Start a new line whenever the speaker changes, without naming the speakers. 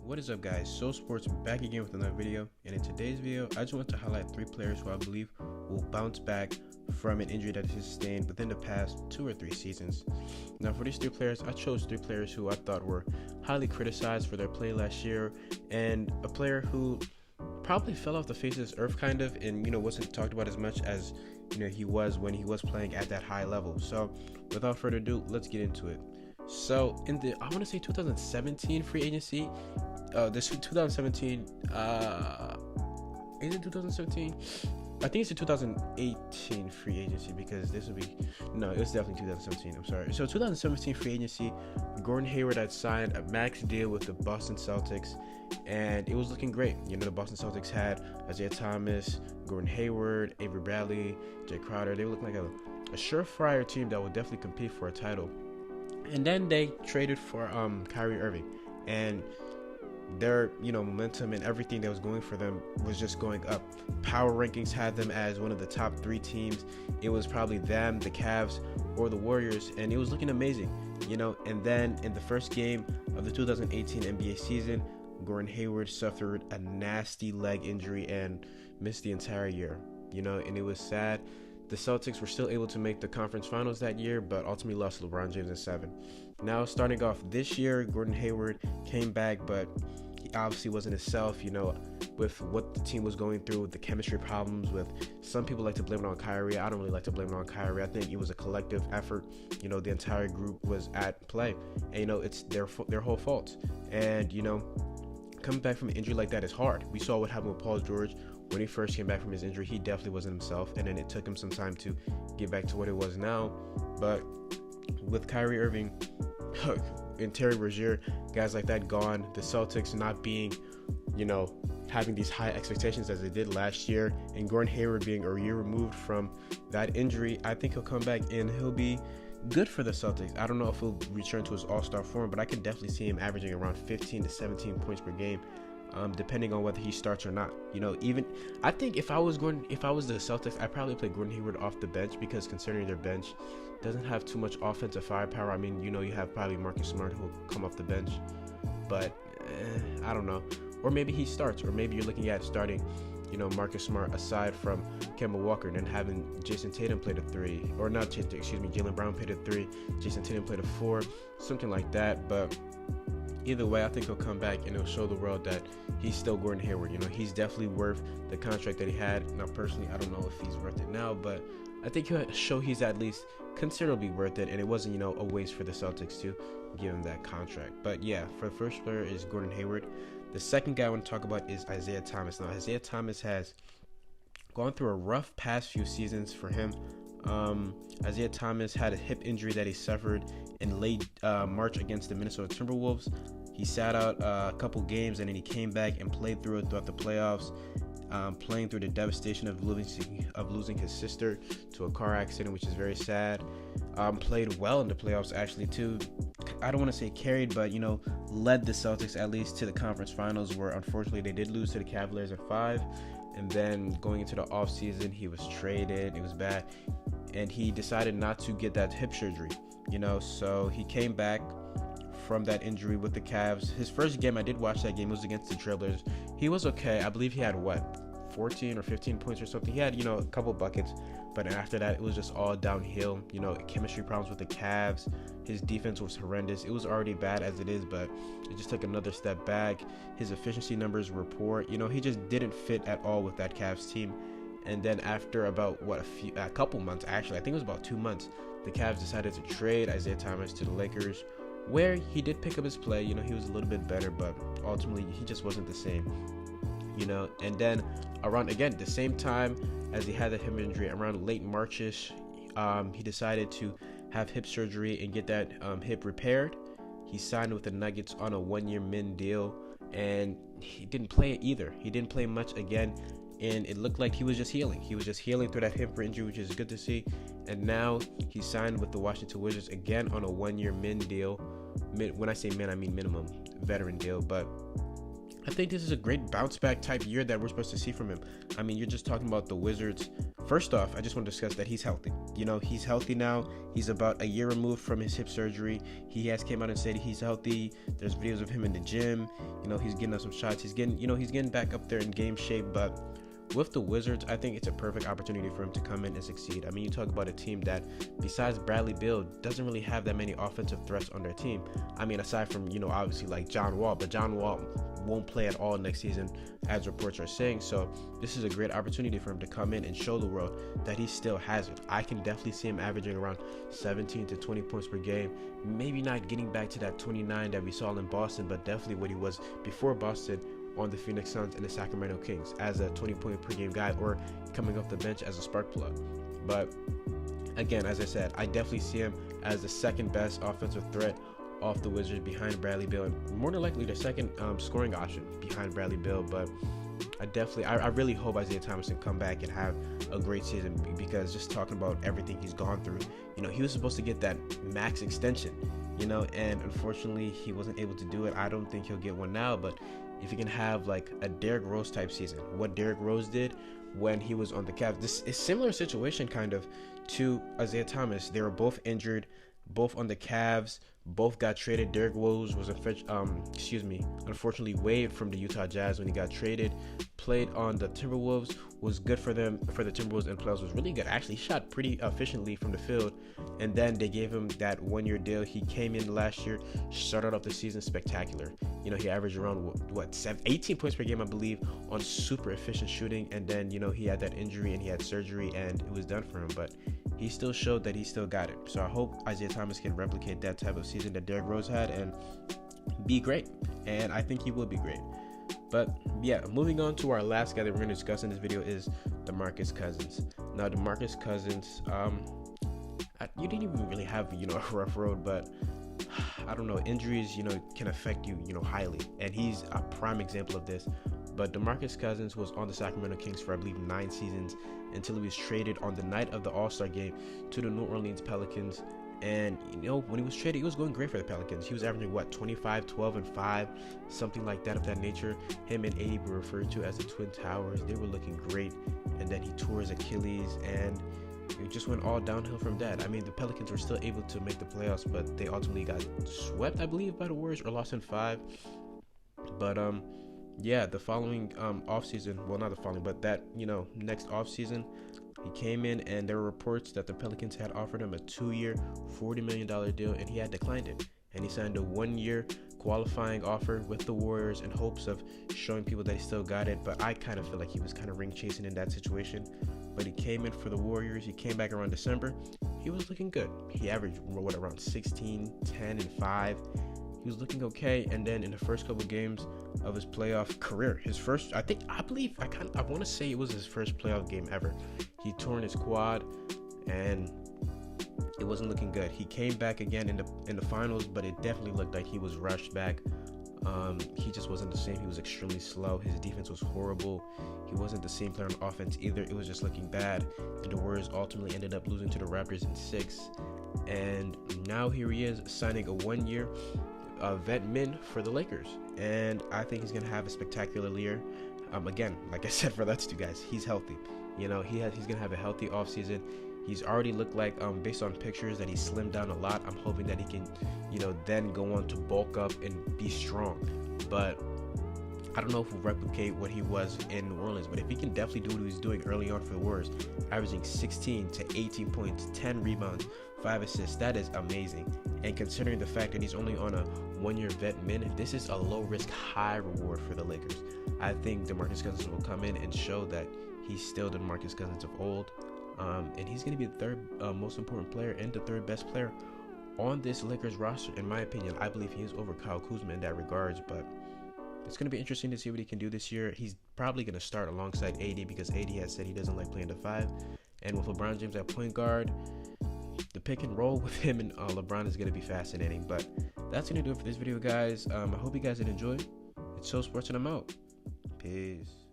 What is up, guys? So Sports back again with another video, and in today's video I just want to highlight 3 players who I believe will bounce back from an injury that they sustained within the past 2 or 3 seasons. Now for these 3 players, I chose 3 players who I thought were highly criticized for their play last year, and a player who probably fell off the face of this earth kind of, and wasn't talked about as much as he was when he was playing at that high level. So without further ado, let's get into it. So in the, I want to say 2017 free agency, this 2017, is it 2017? I think it's the 2018 free agency, because this would be, no, it was definitely 2017, I'm sorry. So 2017 free agency, Gordon Hayward had signed a max deal with the Boston Celtics, and it was looking great. The Boston Celtics had Isaiah Thomas, Gordon Hayward, Avery Bradley, Jay Crowder. They looked like a surefire team that would definitely compete for a title. And then they traded for Kyrie Irving, and their momentum and everything that was going for them was just going up. Power rankings had them as one of the top 3 teams. It was probably them, the Cavs, or the Warriors, and it was looking amazing. And then in the first game of the 2018 NBA season, Gordon Hayward suffered a nasty leg injury and missed the entire year. And it was sad. The Celtics were still able to make the conference finals that year, but ultimately lost to LeBron James in 7. Now, starting off this year, Gordon Hayward came back, but he obviously wasn't himself, with what the team was going through, the chemistry problems with, some people like to blame it on Kyrie. I don't really like to blame it on Kyrie. I think it was a collective effort. The entire group was at play, and, it's their whole fault. And, coming back from an injury like that is hard. We saw what happened with Paul George. When he first came back from his injury, he definitely wasn't himself, and then it took him some time to get back to what it was now. But with Kyrie Irving and Terry Rozier, guys like that gone, the Celtics not being, having these high expectations as they did last year, and Gordon Hayward being a year removed from that injury, I think he'll come back and he'll be good for the Celtics. I don't know if he'll return to his all-star form, but I can definitely see him averaging around 15 to 17 points per game. Depending on whether he starts or not. Even I think if I was the Celtics, I'd probably play Gordon Hayward off the bench, because considering their bench doesn't have too much offensive firepower. I mean, you have probably Marcus Smart who will come off the bench, but I don't know. Or maybe he starts, or maybe you're looking at starting, Marcus Smart aside from Kemba Walker, and then having Jason Tatum play the 3, or not, Jaylen Brown play the 3, Jason Tatum play the 4, something like that. But either way, I think he'll come back and he'll show the world that he's still Gordon Hayward. He's definitely worth the contract that he had. Now, personally, I don't know if he's worth it now, but I think he'll show he's at least considerably worth it, and it wasn't, a waste for the Celtics to give him that contract. But yeah, for the first player is Gordon Hayward. The second guy I want to talk about is Isaiah Thomas. Now, Isaiah Thomas has gone through a rough past few seasons for him. Isaiah Thomas had a hip injury that he suffered in late March against the Minnesota Timberwolves. He sat out a couple games, and then he came back and played through it throughout the playoffs, playing through the devastation of losing his sister to a car accident, which is very sad. Played well in the playoffs, actually, too. I don't want to say carried, but, led the Celtics at least to the conference finals, where unfortunately they did lose to the Cavaliers in 5. And then going into the offseason, he was traded. It was bad. And he decided not to get that hip surgery, so he came back from that injury with the Cavs. His first game, I did watch that game, was against the Trailblazers. He was okay. I believe he had 14 or 15 points or something. He had, a couple buckets, but after that, it was just all downhill. Chemistry problems with the Cavs. His defense was horrendous. It was already bad as it is, but it just took another step back. His efficiency numbers were poor. He just didn't fit at all with that Cavs team. And then after about a couple months, actually, I think it was about 2 months, the Cavs decided to trade Isaiah Thomas to the Lakers, where he did pick up his play. He was a little bit better, but ultimately he just wasn't the same. And then around, again, the same time as he had that hip injury, around late Marchish, he decided to have hip surgery and get that hip repaired. He signed with the Nuggets on a 1-year min deal, and he didn't play either. He didn't play much again, and it looked like he was just healing. He was just healing through that hip injury, which is good to see. And now he signed with the Washington Wizards again on a 1-year min deal. When I say min, I mean minimum veteran deal. But I think this is a great bounce back type year that we're supposed to see from him. I mean, you're just talking about the Wizards. First off, I just want to discuss that he's healthy. He's healthy now. He's about a year removed from his hip surgery. He has came out and said he's healthy. There's videos of him in the gym. He's getting up some shots. He's getting back up there in game shape. But with the Wizards, I think it's a perfect opportunity for him to come in and succeed. I mean, you talk about a team that, besides Bradley Beal, doesn't really have that many offensive threats on their team. I mean, aside from, obviously like John Wall, but John Wall won't play at all next season, as reports are saying. So this is a great opportunity for him to come in and show the world that he still has it. I can definitely see him averaging around 17 to 20 points per game. Maybe not getting back to that 29 that we saw in Boston, but definitely what he was before Boston on the Phoenix Suns and the Sacramento Kings as a 20-point per game guy, or coming off the bench as a spark plug. But again, as I said, I definitely see him as the second best offensive threat off the Wizards behind Bradley Beal, and more than likely the second scoring option behind Bradley Beal. But I really hope Isaiah Thomas can come back and have a great season, because just talking about everything he's gone through, he was supposed to get that max extension, and unfortunately he wasn't able to do it. I don't think he'll get one now, but if he can have like a Derrick Rose type season, what Derrick Rose did when he was on the Cavs, this is similar situation kind of to Isaiah Thomas. They were both injured, both on the Cavs, both got traded. Derrick Rose was unfortunately waived from the Utah Jazz when he got traded. Played on the Timberwolves, was good for them, for the Timberwolves in playoffs, was really good. Actually shot pretty efficiently from the field, and then they gave him that 1-year deal. He came in last year, started off the season spectacular. He averaged around 18 points per game, I believe, on super efficient shooting, and then he had that injury and he had surgery and it was done for him, but he still showed that he still got it. So I hope Isaiah Thomas can replicate that type of season that Derrick Rose had and be great, and I think he will be great. But yeah, moving on to our last guy that we're going to discuss in this video is DeMarcus Cousins. Now, DeMarcus Cousins, you didn't even really have a rough road, but I don't know, injuries can affect you highly, and he's a prime example of this. But DeMarcus Cousins was on the Sacramento Kings for I believe 9 seasons until he was traded on the night of the All-Star game to the New Orleans Pelicans. And when he was traded, he was going great for the Pelicans. He was averaging 25, 12, and 5, something like that, of that nature. Him and AD were referred to as the Twin Towers. They were looking great, and then he tore his Achilles, and it just went all downhill from that. I mean, the Pelicans were still able to make the playoffs, but they ultimately got swept, I believe, by the Warriors, or lost in 5. But yeah, the following offseason, well, not the following, but that next offseason, he came in, and there were reports that the Pelicans had offered him a 2-year, $40 million deal, and he had declined it. And he signed a 1-year qualifying offer with the Warriors in hopes of showing people that he still got it. But I kind of feel like he was kind of ring chasing in that situation. But he came in for the Warriors. He came back around December. He was looking good. He averaged around 16, 10, and 5. He was looking okay, and then in the first couple games of his playoff career, his first, I want to say it was his first playoff game ever, he torn his quad, and it wasn't looking good. He came back again in the finals, but it definitely looked like he was rushed back. He just wasn't the same. He was extremely slow. His defense was horrible. He wasn't the same player on offense either. It was just looking bad, and the Warriors ultimately ended up losing to the Raptors in 6. And now here he is signing a 1-year vet min for the Lakers, and I think he's gonna have a spectacular year. Again, like I said for the two guys, he's healthy. He's gonna have a healthy offseason. He's already looked like, based on pictures, that he slimmed down a lot. I'm hoping that he can, then go on to bulk up and be strong. But I don't know if he'll replicate what he was in New Orleans, but if he can definitely do what he was doing early on for the Warriors, averaging 16 to 18 points, 10 rebounds, 5 assists, that is amazing. And considering the fact that he's only on a 1-year vet min, this is a low-risk, high reward for the Lakers. I think DeMarcus Cousins will come in and show that he's still the DeMarcus Cousins of old. And he's going to be the third most important player and the third best player on this Lakers roster. In my opinion, I believe he is over Kyle Kuzma in that regards, but it's going to be interesting to see what he can do this year. He's probably going to start alongside AD because AD has said he doesn't like playing the 5. And with LeBron James at point guard, the pick and roll with him and LeBron is going to be fascinating. But that's going to do it for this video, guys. I hope you guys did enjoy. It's So Sports, and I'm out. Peace.